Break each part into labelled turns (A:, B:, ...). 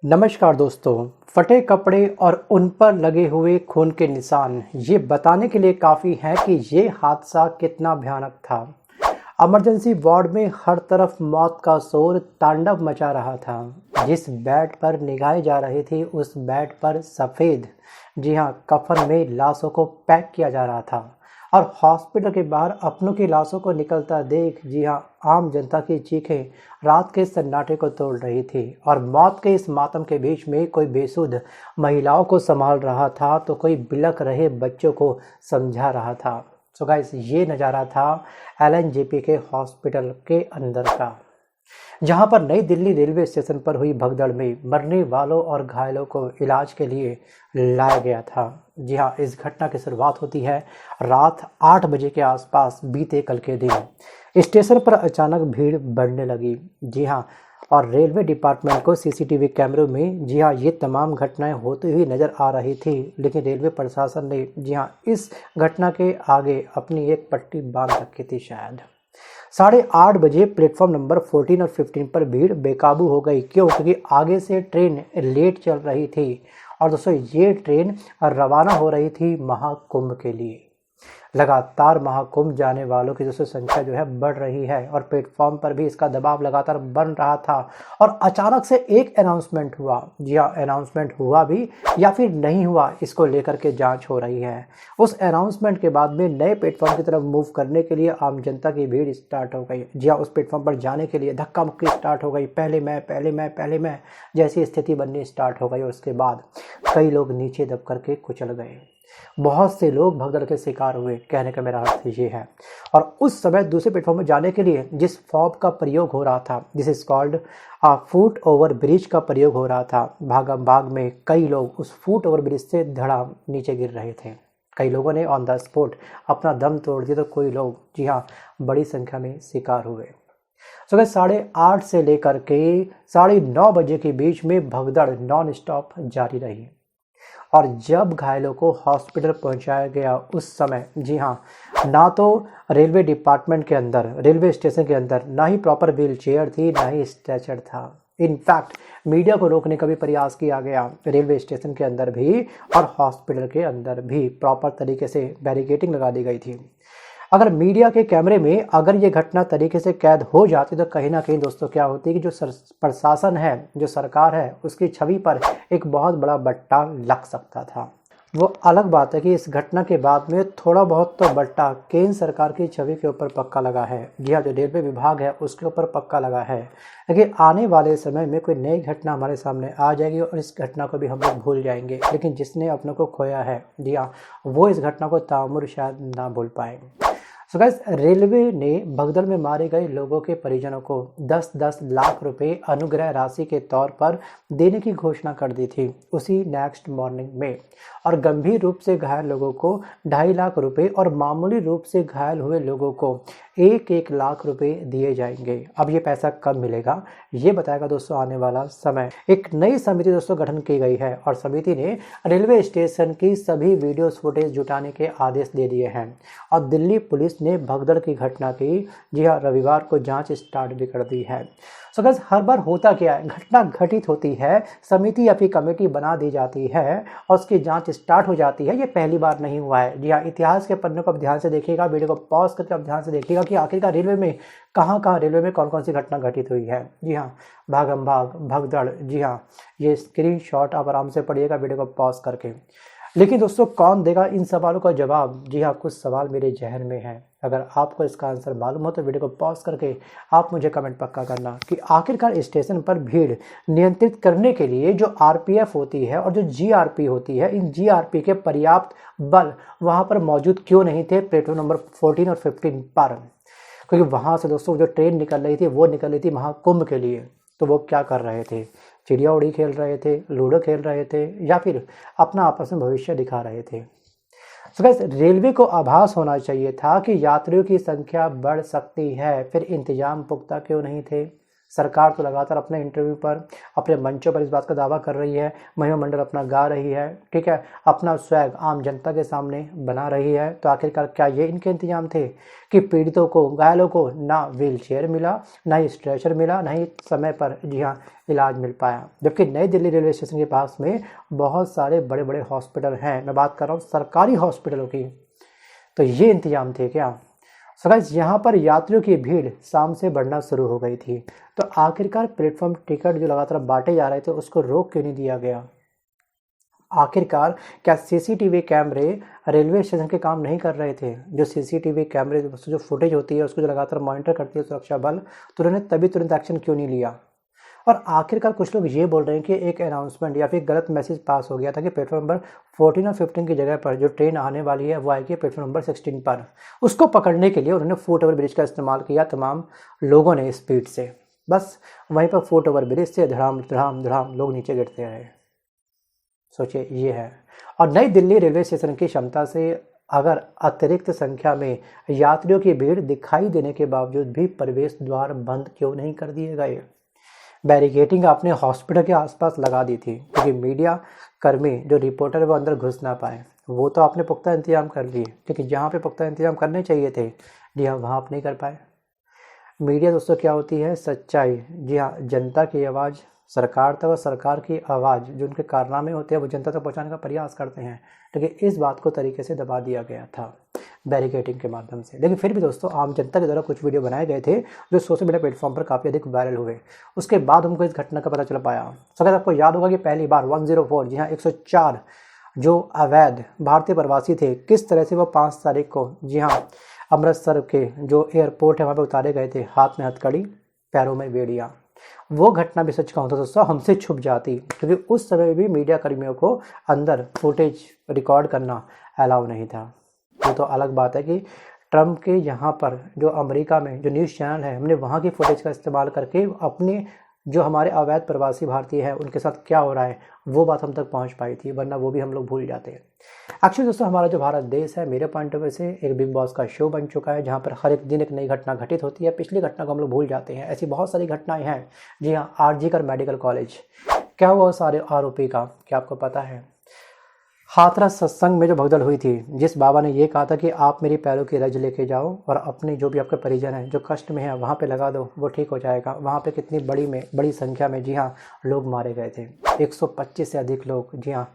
A: नमस्कार दोस्तों। फटे कपड़े और उन पर लगे हुए खून के निशान ये बताने के लिए काफ़ी हैं कि ये हादसा कितना भयानक था। इमरजेंसी वार्ड में हर तरफ मौत का शोर तांडव मचा रहा था। जिस बेड पर निगाहें जा रही थी उस बेड पर सफ़ेद, जी हाँ, कफन में लाशों को पैक किया जा रहा था। और हॉस्पिटल के बाहर अपनों की लाशों को निकलता देख, जी हाँ, आम जनता की चीखें रात के सन्नाटे को तोड़ रही थी। और मौत के इस मातम के बीच में कोई बेसुध महिलाओं को संभाल रहा था तो कोई बिलख रहे बच्चों को समझा रहा था। सो गाइस, ये नज़ारा था एलएनजेपी के हॉस्पिटल के अंदर का, जहां पर नई दिल्ली रेलवे स्टेशन पर हुई भगदड़ में मरने वालों और घायलों को इलाज के लिए लाया गया था। जी हाँ, इस घटना की शुरुआत होती है रात 8 बजे के आसपास बीते कल के दिन। स्टेशन पर अचानक भीड़ बढ़ने लगी। जी हाँ, और रेलवे डिपार्टमेंट को सीसीटीवी कैमरों में, जी हाँ, ये तमाम घटनाएं होती हुई नज़र आ रही थी। लेकिन रेलवे प्रशासन ने, जी हाँ, इस घटना के आगे अपनी एक पट्टी बांध रखी थी शायद। 8:30 बजे प्लेटफॉर्म नंबर 14 और 15 पर भीड़ बेकाबू हो गई। क्यों? क्योंकि आगे से ट्रेन लेट चल रही थी। और दोस्तों, ये ट्रेन रवाना हो रही थी महाकुंभ के लिए। लगातार महाकुंभ जाने वालों की दोस्तों संख्या जो है बढ़ रही है और प्लेटफॉर्म पर भी इसका दबाव लगातार बन रहा था। और अचानक से एक अनाउंसमेंट हुआ। जी हाँ, अनाउंसमेंट हुआ भी या फिर नहीं हुआ, इसको लेकर के जांच हो रही है। उस अनाउंसमेंट के बाद में नए प्लेटफॉर्म की तरफ मूव करने के लिए आम जनता की भीड़ स्टार्ट हो गई। जी हाँ, उस प्लेटफॉर्म पर जाने के लिए धक्का मुक्की स्टार्ट हो गई। पहले मैं जैसी स्थिति बननी स्टार्ट हो गई। और उसके बाद कई लोग नीचे दब करके कुचल गए। बहुत से लोग भगदड़ के शिकार हुए, कहने का मेरा अर्थ ये है। और उस समय दूसरे प्लेटफॉर्म में जाने के लिए जिस फॉब का प्रयोग हो रहा था, this is called foot over bridge का प्रयोग हो रहा था, भागम भाग में कई लोग उस फुट ओवर ब्रिज से धड़ाम नीचे गिर रहे थे। कई लोगों ने ऑन द स्पॉट अपना दम तोड़ दिया तो कोई लोग, जी हाँ, बड़ी संख्या में शिकार हुए। सुबह 8:30 से लेकर के 9:30 के बीच में भगदड़ नॉन स्टॉप जारी रही। और जब घायलों को हॉस्पिटल पहुंचाया गया उस समय, जी हाँ, ना तो रेलवे डिपार्टमेंट के अंदर, रेलवे स्टेशन के अंदर, ना ही प्रॉपर व्हील चेयर थी, ना ही स्ट्रेचर था। इनफैक्ट मीडिया को रोकने का भी प्रयास किया गया रेलवे स्टेशन के अंदर भी और हॉस्पिटल के अंदर भी प्रॉपर तरीके से बैरिकेडिंग लगा दी गई थी। अगर मीडिया के कैमरे में अगर ये घटना तरीके से कैद हो जाती तो कहीं ना कहीं दोस्तों क्या होती कि जो प्रशासन है, जो सरकार है, उसकी छवि पर एक बहुत बड़ा बट्टा लग सकता था। वो अलग बात है कि इस घटना के बाद में थोड़ा बहुत तो बट्टा केंद्र सरकार की छवि के ऊपर पक्का लगा है। जी हाँ, जो रेलवे विभाग है उसके ऊपर पक्का लगा है। लेकिन आने वाले समय में कोई नई घटना हमारे सामने आ जाएगी और इस घटना को भी हम लोग भूल जाएंगे। लेकिन जिसने अपनों को खोया है, जी हाँ, वो इस घटना को ताउम्र शायद ना भूल पाए। सो गाइस, रेलवे ने भगदड़ में मारे गए लोगों के परिजनों को 10-10 लाख रुपए अनुग्रह राशि के तौर पर देने की घोषणा कर दी थी उसी नेक्स्ट मॉर्निंग में। और गंभीर रूप से घायल लोगों को 2.5 लाख रुपए और मामूली रूप से घायल हुए लोगों को 1-1 लाख रुपए दिए जाएंगे। अब ये पैसा कब मिलेगा ये बताएगा दोस्तों आने वाला समय। एक नई समिति दोस्तों गठन की गई है और समिति ने रेलवे स्टेशन की सभी वीडियो फुटेज जुटाने के आदेश दे दिए हैं। और दिल्ली पुलिस ने भगदड़ की घटना की, जी हाँ, रविवार को जांच स्टार्ट भी कर दी है। सो गाइस, हर बार होता क्या है, घटना घटित होती है, समिति या फिर कमेटी बना दी जाती है और उसकी जांच स्टार्ट हो जाती है। ये पहली बार नहीं हुआ है। जी हाँ, इतिहास के पन्नों को आप ध्यान से देखिएगा, वीडियो को पॉज करके आप ध्यान से देखिएगा कि आखिरकार रेलवे में रेलवे में कौन कौन सी घटना घटित हुई है। जी हाँ, भागम भाग, भगदड़, जी हाँ, ये स्क्रीनशॉट आप आराम से पढ़िएगा वीडियो को पॉज करके। लेकिन दोस्तों, कौन देगा इन सवालों का जवाब? जी हाँ, कुछ सवाल मेरे जहन में हैं। अगर आपको इसका आंसर मालूम हो तो वीडियो को पॉज करके आप मुझे कमेंट पक्का करना कि आखिरकार स्टेशन पर भीड़ नियंत्रित करने के लिए जो आरपीएफ होती है और जो जीआरपी होती है, इन जीआरपी के पर्याप्त बल वहां पर मौजूद क्यों नहीं थे प्लेटफॉर्म नंबर 14 और 15 पर? क्योंकि वहां से दोस्तों जो ट्रेन निकल रही थी वो निकल रही थी महाकुंभ के लिए। तो वो क्या कर रहे थे? चिड़िया उड़ी खेल रहे थे, लूडो खेल रहे थे, या फिर अपना आपस में भविष्य दिखा रहे थे? सो गाइस, रेलवे को आभास होना चाहिए था कि यात्रियों की संख्या बढ़ सकती है, फिर इंतजाम पुख्ता क्यों नहीं थे? सरकार तो लगातार अपने इंटरव्यू पर, अपने मंचों पर इस बात का दावा कर रही है, महिमा मंडल अपना गा रही है, ठीक है, अपना स्वैग आम जनता के सामने बना रही है। तो आखिरकार क्या ये इनके इंतजाम थे कि पीड़ितों को, घायलों को ना व्हील चेयर मिला, ना ही स्ट्रेचर मिला, ना ही समय पर जी हाँ इलाज मिल पाया। जबकि नई दिल्ली रेलवे स्टेशन के पास में बहुत सारे बड़े बड़े हॉस्पिटल हैं, मैं बात कर रहा हूँ सरकारी हॉस्पिटलों की, तो ये इंतजाम थे क्या? सो गाइस, यहाँ पर यात्रियों की भीड़ शाम से बढ़ना शुरू हो गई थी। तो आखिरकार प्लेटफॉर्म टिकट जो लगातार बांटे जा रहे थे उसको रोक क्यों नहीं दिया गया? आखिरकार क्या सीसीटीवी कैमरे रेलवे स्टेशन के काम नहीं कर रहे थे? जो सीसीटीवी कैमरे जो फुटेज होती है उसको जो लगातार मॉनिटर करती है सुरक्षा बल, तो उन्होंने तभी तुरंत एक्शन क्यों नहीं लिया? और आखिरकार कुछ लोग ये बोल रहे हैं कि एक अनाउंसमेंट या फिर गलत मैसेज पास हो गया था कि प्लेटफॉर्म नंबर 14 और 15 की जगह पर जो ट्रेन आने वाली है वो आएगी प्लेटफॉर्म नंबर 16 पर। उसको पकड़ने के लिए उन्होंने फुट ओवर ब्रिज का इस्तेमाल किया तमाम लोगों ने स्पीड से। बस वहीं पर फुट ओवर ब्रिज से धड़ाम धड़ाम धड़ाम लोग नीचे गिरते रहे। सोचिए ये है। और नई दिल्ली रेलवे स्टेशन की क्षमता से अगर अतिरिक्त संख्या में यात्रियों की भीड़ दिखाई देने के बावजूद भी प्रवेश द्वार बंद क्यों नहीं कर दिए गए? बैरिकेडिंग आपने हॉस्पिटल के आसपास लगा दी थी क्योंकि मीडिया कर्मी जो रिपोर्टर वो अंदर घुस ना पाए। वो तो आपने पुख्ता इंतजाम कर लिए, क्योंकि जहाँ पे पुख्ता इंतजाम करने चाहिए थे जी हाँ वहाँ आप नहीं कर पाए। मीडिया दोस्तों क्या होती है? सच्चाई, जी हाँ, जनता की आवाज़ सरकार तक और सरकार की आवाज़ जो उनके कारनामे होते हैं वो जनता तक पहुँचाने का प्रयास करते हैं। लेकिन इस बात को तरीके से दबा दिया गया था बैरिकेडिंग के माध्यम से। लेकिन फिर भी दोस्तों आम जनता के द्वारा कुछ वीडियो बनाए गए थे जो सोशल मीडिया प्लेटफॉर्म पर काफ़ी अधिक वायरल हुए। उसके बाद हमको इस घटना का पता चल पाया। तो अगर आपको याद होगा कि पहली बार 104 जी हाँ 104 जो अवैध भारतीय प्रवासी थे, किस तरह से वो 5 तारीख को जी हाँ अमृतसर के जो एयरपोर्ट है वहाँ पर उतारे गए थे, हाथ में हथकड़ी, पैरों में बेड़ियाँ। वो घटना भी सच कहूँ तो दोस्तों हमसे छुप जाती, क्योंकि उस समय भी मीडिया कर्मियों को अंदर फुटेज रिकॉर्ड करना अलाउ नहीं था। ये तो अलग बात है कि ट्रम्प के यहाँ पर जो अमेरिका में जो न्यूज़ चैनल है, हमने वहाँ की फुटेज का इस्तेमाल करके अपने जो हमारे अवैध प्रवासी भारतीय हैं उनके साथ क्या हो रहा है वो बात हम तक पहुँच पाई थी, वरना वो भी हम लोग भूल जाते हैं। एक्चुअली दोस्तों हमारा जो भारत देश है मेरे पॉइंट ऑफ व्यू से एक बिग बॉस का शो बन चुका है, जहाँ पर हर एक दिन एक नई घटना घटित होती है। पिछली घटना को हम लोग भूल जाते हैं। ऐसी बहुत सारी घटनाएं हैं। जी हाँ, आरजी कर मेडिकल कॉलेज, क्या हुआ सारे आरोपी का, क्या आपको पता है? हाथरस सत्संग में जो भगदड़ हुई थी, जिस बाबा ने ये कहा था कि आप मेरी पैरों की रज लेके जाओ और अपने जो भी आपके परिजन हैं जो कष्ट में हैं वहाँ पे लगा दो, वो ठीक हो जाएगा। वहाँ पे कितनी बड़ी संख्या में जी हाँ लोग मारे गए थे। 125 से अधिक लोग जी हाँ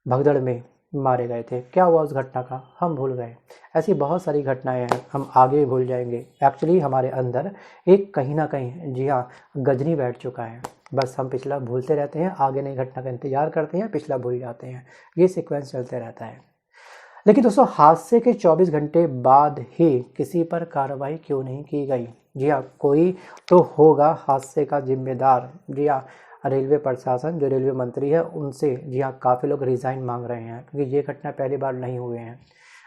A: भगदड़ में मारे गए थे। क्या हुआ उस घटना का? हम भूल गए। ऐसी बहुत सारी घटनाएं हैं, हम आगे भी भूल जाएंगे। एक्चुअली हमारे अंदर एक कहीं ना कहीं जी हाँ गजनी बैठ चुका है। बस हम पिछला भूलते रहते हैं, आगे नई घटना का इंतजार करते हैं, पिछला भूल जाते हैं। ये सीक्वेंस चलते रहता है। लेकिन दोस्तों हादसे के 24 घंटे बाद ही किसी पर कार्रवाई क्यों नहीं की गई? जी हाँ, कोई तो होगा हादसे का जिम्मेदार। जी हाँ, रेलवे प्रशासन जो रेलवे मंत्री है उनसे जी हाँ काफ़ी लोग रिज़ाइन मांग रहे हैं, क्योंकि ये घटना पहली बार नहीं हुए हैं।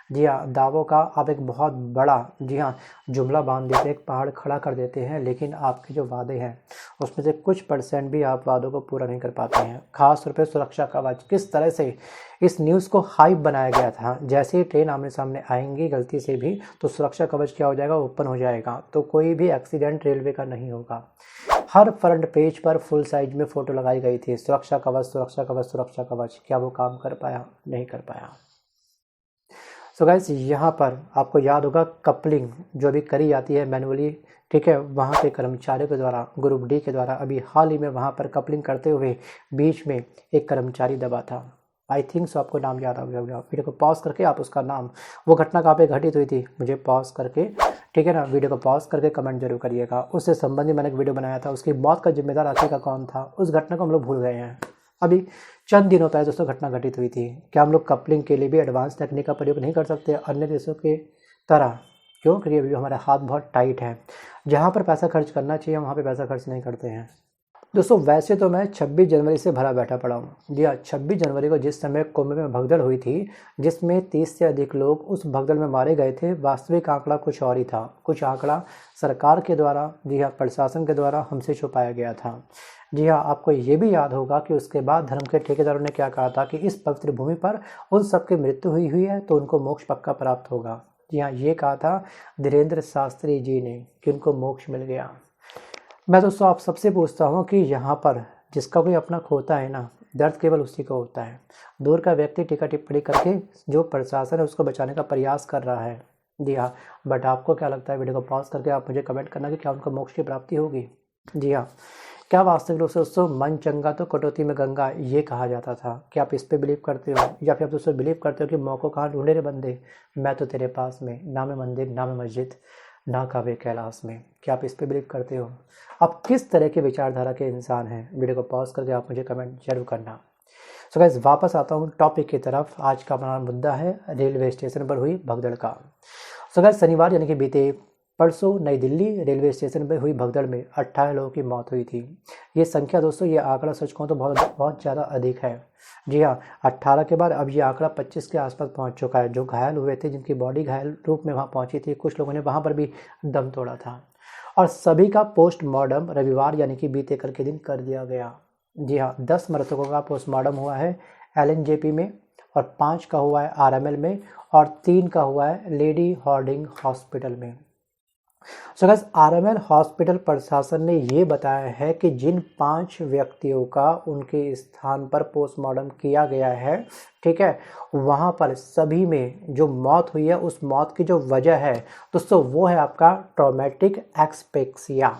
A: जी हाँ, दावों का आप एक बहुत बड़ा जी हाँ जुमला बांध देते हैं, एक पहाड़ खड़ा कर देते हैं, लेकिन आपके जो वादे हैं उसमें से कुछ परसेंट भी आप वादों को पूरा नहीं कर पाते हैं। खास तौर पे सुरक्षा कवच, किस तरह से इस न्यूज़ को हाइप बनाया गया था। जैसे ही ट्रेन आमने सामने आएंगी गलती से भी तो सुरक्षा कवच क्या हो जाएगा, ओपन हो जाएगा, तो कोई भी एक्सीडेंट रेलवे का नहीं होगा। हर फ्रंट पेज पर फुल साइज में फ़ोटो लगाई गई थी, सुरक्षा कवच सुरक्षा कवच सुरक्षा कवच। क्या वो काम कर पाया? नहीं कर पाया। सो गाइस, यहाँ पर आपको याद होगा कपलिंग जो अभी करी जाती है मैनुअली, ठीक है, वहाँ पे कर्मचारियों के द्वारा, ग्रुप डी के द्वारा अभी हाल ही में वहाँ पर कपलिंग करते हुए बीच में एक कर्मचारी दबा था। आई थिंक सो आपको नाम याद आ गया। वीडियो को पॉज करके आप उसका नाम, वो घटना कहाँ पे घटित हुई थी मुझे पॉज करके, ठीक है ना, वीडियो को पॉज करके कमेंट जरूर करिएगा। उससे संबंधित मैंने एक वीडियो बनाया था, उसकी मौत का जिम्मेदार आखिर का कौन था, उस घटना को हम लोग भूल गए हैं। अभी चंद दिनों पहले दोस्तों घटना घटित हुई थी। क्या हम लोग कपलिंग के लिए भी एडवांस टेक्निक का प्रयोग नहीं कर सकते अन्य देशों के तरह? क्यों? क्योंकि अभी हमारा हाथ बहुत टाइट है। जहाँ पर पैसा खर्च करना चाहिए वहाँ पे पैसा खर्च नहीं करते हैं। दोस्तों वैसे तो मैं 26 जनवरी से भरा बैठा पड़ा हूँ। जी हाँ, 26 जनवरी को जिस समय कुंभ में भगदड़ हुई थी, जिसमें 30 से अधिक लोग उस भगदड़ में मारे गए थे, वास्तविक आंकड़ा कुछ और ही था। कुछ आंकड़ा सरकार के द्वारा, जी हाँ प्रशासन के द्वारा हमसे छुपाया गया था। जी हाँ, आपको ये भी याद होगा कि उसके बाद धर्म के ठेकेदारों ने क्या कहा था कि इस पवित्र भूमि पर उन सबकी मृत्यु हुई है तो उनको मोक्ष पक्का प्राप्त होगा। जी हाँ, ये कहा था धीरेन्द्र शास्त्री जी ने कि उनको मोक्ष मिल गया। मैं दोस्तों आप सबसे पूछता हूँ कि यहाँ पर जिसका कोई अपना खोता है ना, दर्द केवल उसी को होता है। दूर का व्यक्ति टीका टिप्पणी करके जो प्रशासन है उसको बचाने का प्रयास कर रहा है। जी हाँ, बट आपको क्या लगता है? वीडियो को पॉज करके आप मुझे कमेंट करना कि क्या उनको मोक्ष की प्राप्ति होगी। जी हाँ, क्या वास्तविक रूप से दोस्तों मन चंगा तो कटौती में गंगा, ये कहा जाता था? क्या आप इस पे बिलीव करते हो, या फिर आप दोस्तों बिलीव करते हो कि मौकों कहाँ ढूंढे रे बंदे, मैं तो तेरे पास में, ना में मंदिर ना में मस्जिद ना कावे कैलाश में? क्या आप इस पे बिलीव करते हो? आप किस तरह के विचारधारा के इंसान हैं? वीडियो को पॉज करके आप मुझे कमेंट जरूर करना। सो गाइस, वापस आता हूँ टॉपिक की तरफ। आज का हमारा मुद्दा है रेलवे स्टेशन पर हुई भगदड़ का। सो गाइस, शनिवार यानी कि बीते परसों नई दिल्ली रेलवे स्टेशन पर हुई भगदड़ में 18 लोगों की मौत हुई थी। ये संख्या दोस्तों, ये आंकड़ा सच कहूँ तो बहुत ज़्यादा अधिक है। जी हाँ, 18 के बाद अब ये आंकड़ा 25 के आसपास पहुंच चुका है। जो घायल हुए थे, जिनकी बॉडी घायल रूप में वहाँ पहुंची थी, कुछ लोगों ने वहाँ पर भी दम तोड़ा था। और सभी का पोस्टमार्टम रविवार यानी कि बीते कल के दिन कर दिया गया। जी हाँ, 10 मृतकों का पोस्टमार्टम हुआ है LNJP में, और 5 का हुआ है RML में, और 3 का हुआ है लेडी हार्डिंग हॉस्पिटल में। सो गाइस, RML हॉस्पिटल प्रशासन ने ये बताया है कि जिन 5 व्यक्तियों का उनके स्थान पर पोस्टमार्टम किया गया है, ठीक है, वहाँ पर सभी में जो मौत हुई है, उस मौत की जो वजह है दोस्तों, वो है आपका ट्रॉमेटिक एक्सपेक्सिया।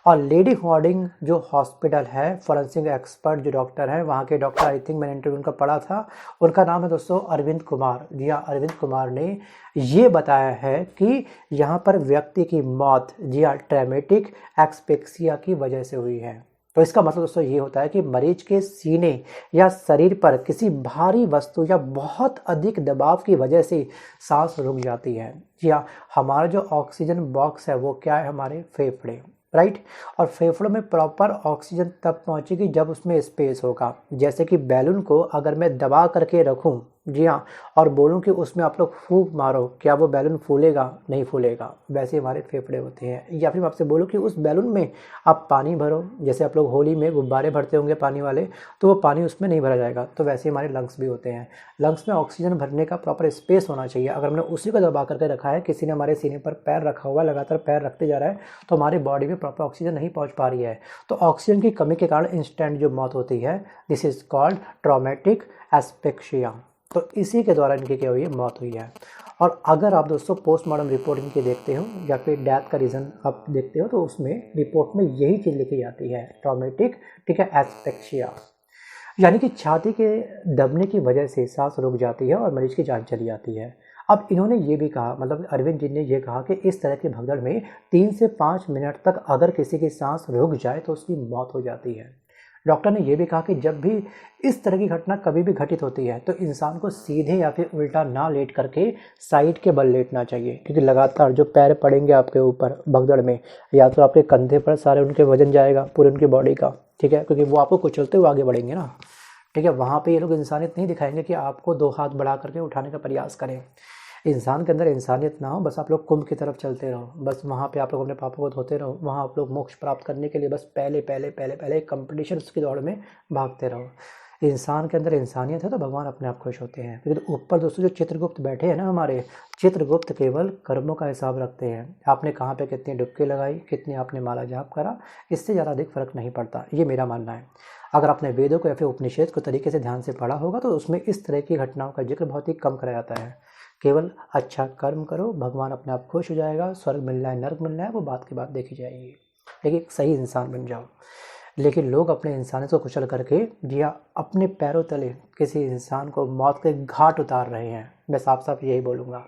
A: और लेडी हार्डिंग जो हॉस्पिटल है, फॉरेंसिक एक्सपर्ट जो डॉक्टर हैं, वहाँ के डॉक्टर, आई थिंक मैंने इंटरव्यू उनका पढ़ा था, उनका नाम है दोस्तों अरविंद कुमार। जी हाँ, अरविंद कुमार ने ये बताया है कि यहाँ पर व्यक्ति की मौत, जी हाँ, ट्रॉमेटिक एक्सपेक्सिया की वजह से हुई है। तो इसका मतलब दोस्तों ये होता है कि मरीज के सीने या शरीर पर किसी भारी वस्तु या बहुत अधिक दबाव की वजह से सांस रुक जाती है। जी हाँ, हमारा जो ऑक्सीजन बॉक्स है वो क्या है? हमारे फेफड़े, राइट। और फेफड़ों में प्रॉपर ऑक्सीजन तब पहुंचेगी जब उसमें स्पेस होगा। जैसे कि बैलून को अगर मैं दबा करके रखूं, जी हाँ, और बोलूं कि उसमें आप लोग फूंक मारो, क्या वो बैलून फूलेगा? नहीं फूलेगा। वैसे हमारे फेफड़े होते हैं। या फिर मैं आपसे बोलूं कि उस बैलून में आप पानी भरो, जैसे आप लोग होली में गुब्बारे भरते होंगे पानी वाले, तो वो पानी उसमें नहीं भरा जाएगा। तो वैसे हमारे लंग्स भी होते हैं। लंग्स में ऑक्सीजन भरने का प्रॉपर स्पेस होना चाहिए। अगर हमने उसी को दबा करके रखा है, किसी ने हमारे सीने पर पैर रखा हुआ, लगातार पैर रखते जा रहा है, तो हमारी बॉडी में प्रॉपर ऑक्सीजन नहीं पहुंच पा रही है। तो ऑक्सीजन की कमी के कारण इंस्टेंट जो मौत होती है, this is called traumatic asphyxia. तो इसी के द्वारा इनकी क्या हुई है? मौत हुई है। और अगर आप दोस्तों पोस्टमार्टम रिपोर्ट इनकी देखते हो या फिर डेथ का रीज़न आप देखते हो, तो उसमें रिपोर्ट में यही चीज़ लिखी जाती है, ट्रॉमेटिक, ठीक है, एस्पेक्सिया, यानी कि छाती के दबने की वजह से सांस रुक जाती है और मरीज की जान चली जाती है। अब इन्होंने ये भी कहा, मतलब अरविंद जी ने ये कहा कि इस तरह की भगदड़ में 3 से 5 मिनट तक अगर किसी की सांस रुक जाए तो उसकी मौत हो जाती है। डॉक्टर ने यह भी कहा कि जब भी इस तरह की घटना कभी भी घटित होती है तो इंसान को सीधे या फिर उल्टा ना लेट करके साइड के बल लेटना चाहिए, क्योंकि लगातार जो पैर पड़ेंगे आपके ऊपर भगदड़ में, या तो आपके कंधे पर सारे उनके वजन जाएगा पूरे उनकी बॉडी का, ठीक है, क्योंकि वो आपको कुचलते हुए आगे बढ़ेंगे ना, ठीक है। वहाँ पे ये लोग इंसानियत नहीं दिखाएंगे कि आपको 2 हाथ बढ़ा करके उठाने का प्रयास करें। इंसान के अंदर इंसानियत ना हो, बस आप लोग कुंभ की तरफ चलते रहो, बस वहाँ पे आप लोग अपने पापों को धोते रहो, वहाँ आप लोग मोक्ष प्राप्त करने के लिए बस पहले पहले पहले पहले एक कंपटीशन की दौड़ में भागते रहो। इंसान के अंदर इंसानियत है तो भगवान अपने आप खुश होते हैं। फिर ऊपर दोस्तों जो चित्रगुप्त बैठे हैं ना, हमारे चित्रगुप्त केवल कर्मों का हिसाब रखते हैं। आपने कहाँ पे कितनी डुबकी लगाई, कितनी आपने माला जाप करा, इससे ज़्यादा अधिक फर्क नहीं पड़ता, ये मेरा मानना है। अगर आपने वेदों को या फिर उपनिषद को तरीके से ध्यान से पढ़ा होगा तो उसमें इस तरह की घटनाओं का जिक्र बहुत ही कम करा जाता है। केवल अच्छा कर्म करो, भगवान अपने आप खुश हो जाएगा, स्वर्ग मिलना है नर्क मिलना है वो बात की बात देखी जाएगी, लेकिन सही इंसान बन जाओ। लेकिन लोग अपने इंसानियत को कुचल करके या अपने पैरों तले किसी इंसान को मौत के घाट उतार रहे हैं। मैं साफ साफ यही बोलूँगा।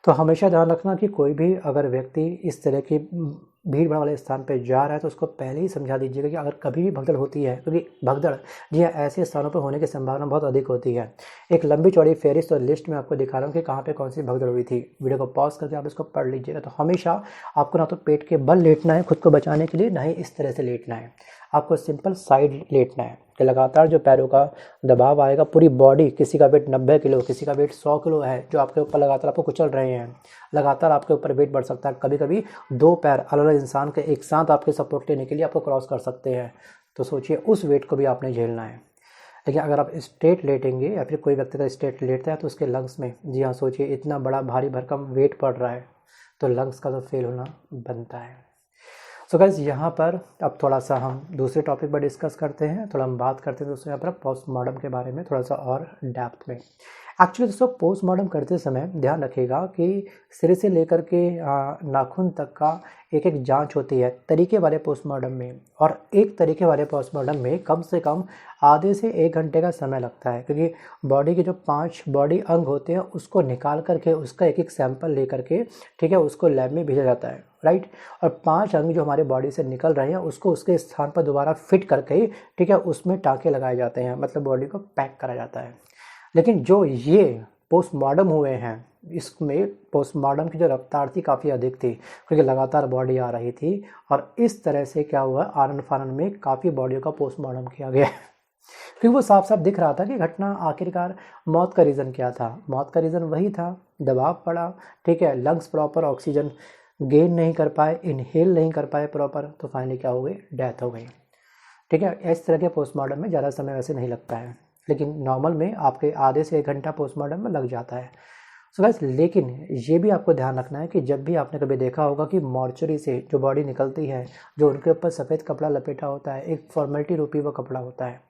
A: तो हमेशा ध्यान रखना कि कोई भी अगर व्यक्ति इस तरह की भीड़ भाड़ वाले स्थान पर जा रहा है तो उसको पहले ही समझा दीजिएगा कि अगर कभी भी भगदड़ होती है, क्योंकि भगदड़ जी हाँ ऐसे स्थानों पर होने की संभावना बहुत अधिक होती है। एक लंबी चौड़ी फेरिस्त और लिस्ट में आपको दिखा रहा हूँ कि कहाँ पे कौन सी भगदड़ हुई थी। वीडियो को पॉज करके आप इसको पढ़ लीजिएगा। तो हमेशा आपको ना तो पेट के बल लेटना है खुद को बचाने के लिए, ना ही इस तरह से लेटना है। आपको सिंपल साइड लेटना है कि लगातार जो पैरों का दबाव आएगा, पूरी बॉडी, किसी का वेट 90 किलो, किसी का वेट 100 किलो है, जो आपके ऊपर लगातार आपको कुचल रहे हैं, लगातार आपके ऊपर वेट बढ़ सकता है। कभी कभी 2 पैर अलग अलग इंसान के एक साथ आपके सपोर्ट लेने के लिए आपको क्रॉस कर सकते हैं। तो सोचिए उस वेट को भी आपने झेलना है। लेकिन अगर आप स्ट्रेट लेटेंगे या फिर कोई व्यक्ति का स्ट्रेट लेटता है तो उसके लंग्स में, जी हाँ सोचिए, इतना बड़ा भारी भरकम वेट पड़ रहा है तो लंग्स का तो फेल होना बनता है। सो गाइस यहाँ पर अब थोड़ा सा हम दूसरे टॉपिक पर डिस्कस करते हैं। थोड़ा हम बात करते हैं दोस्तों यहाँ पर पोस्टमार्टम के बारे में थोड़ा सा और डेप्थ में। एक्चुअली दोस्तों पोस्टमार्टम करते समय ध्यान रखिएगा कि सिर से लेकर के नाखून तक का एक एक जांच होती है तरीके वाले पोस्टमार्टम में, और एक तरीके वाले पोस्टमार्टम में कम से कम आधे से 1 घंटे का समय लगता है, क्योंकि बॉडी के जो 5 बॉडी अंग होते हैं उसको निकाल करके उसका एक एक सैंपल ले करके, ठीक है, उसको लैब में भेजा जाता है, राइट। और 5 अंग जो हमारे बॉडी से निकल रहे हैं उसको उसके स्थान पर दोबारा फिट करके, ठीक है, उसमें टाँके लगाए जाते हैं, मतलब बॉडी को पैक करा जाता है। लेकिन जो ये पोस्टमार्टम हुए हैं इसमें पोस्टमार्टम की जो रफ्तार थी काफ़ी अधिक थी, क्योंकि लगातार बॉडी आ रही थी, और इस तरह से क्या हुआ, आनन फानन में काफ़ी बॉडियों का पोस्टमार्टम किया गया क्योंकि वो साफ साफ दिख रहा था कि घटना आखिरकार मौत का रीज़न क्या था। मौत का रीज़न वही था, दबाव पड़ा, ठीक है, लंग्स प्रॉपर ऑक्सीजन गेन नहीं कर पाए, इनहेल नहीं कर पाए प्रॉपर, तो फाइनली क्या हो गई, डेथ हो गई, ठीक है। इस तरह के पोस्टमार्टम में ज़्यादा समय वैसे नहीं लगता है, लेकिन नॉर्मल में आपके आधे से 1 घंटा पोस्टमार्टम में लग जाता है। सो गाइस, लेकिन ये भी आपको ध्यान रखना है कि जब भी आपने कभी देखा होगा कि मॉर्चरी से जो बॉडी निकलती है, जो उनके ऊपर सफ़ेद कपड़ा लपेटा होता है, एक फॉर्मेलिटी रूपी वो कपड़ा होता है,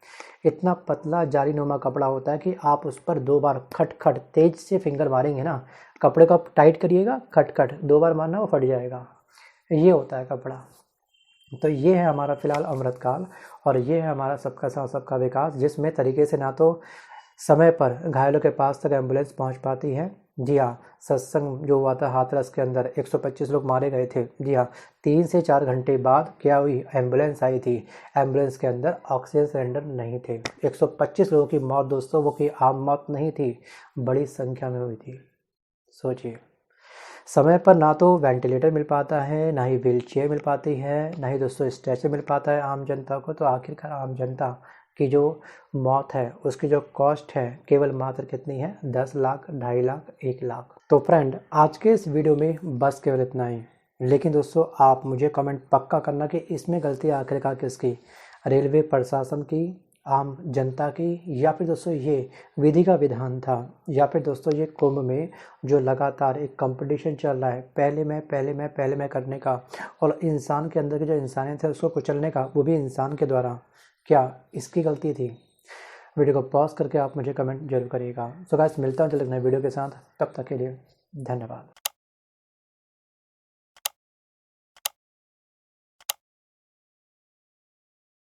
A: इतना पतला जालीनुमा कपड़ा होता है कि आप उस पर 2 बार खट खट तेज से फिंगर मारेंगे ना, कपड़े को आप टाइट करिएगा, खट खट 2 बार मारना, वो फट जाएगा। ये होता है कपड़ा। तो ये है हमारा फिलहाल अमृतकाल, और ये है हमारा सबका साथ सबका विकास, जिसमें तरीके से ना तो समय पर घायलों के पास तक एम्बुलेंस पहुंच पाती है। जी हाँ, सत्संग जो हुआ था हाथरस के अंदर 125 लोग मारे गए थे। जी हाँ, 3 से 4 घंटे बाद क्या हुई, एम्बुलेंस आई थी, एम्बुलेंस के अंदर ऑक्सीजन सिलेंडर नहीं थे। 125 लोगों की मौत दोस्तों वो की आम मौत नहीं थी, बड़ी संख्या में हुई थी। सोचिए, समय पर ना तो वेंटिलेटर मिल पाता है, ना ही व्हील चेयर मिल पाती है, ना ही दोस्तों स्ट्रेचर मिल पाता है आम जनता को। तो आखिरकार आम जनता की जो मौत है उसकी जो कॉस्ट है केवल मात्र कितनी है, 10 लाख, 2.5 लाख, 1 लाख। तो फ्रेंड, आज के इस वीडियो में बस केवल इतना ही। लेकिन दोस्तों आप मुझे कमेंट पक्का करना कि इसमें गलती आखिरकार किसकी, रेलवे प्रशासन की, आम जनता की, या फिर दोस्तों ये विधि का विधान था, या फिर दोस्तों ये कुंभ में जो लगातार एक कंपटीशन चल रहा है पहले मैं करने का, और इंसान के अंदर की जो इंसानियत है उसको कुचलने का, वो भी इंसान के द्वारा, क्या इसकी गलती थी? वीडियो को पॉज करके आप मुझे कमेंट जरूर करिएगा। सो गाइस, मिलता हूँ जल्द नए वीडियो के साथ, तब तक के लिए धन्यवाद।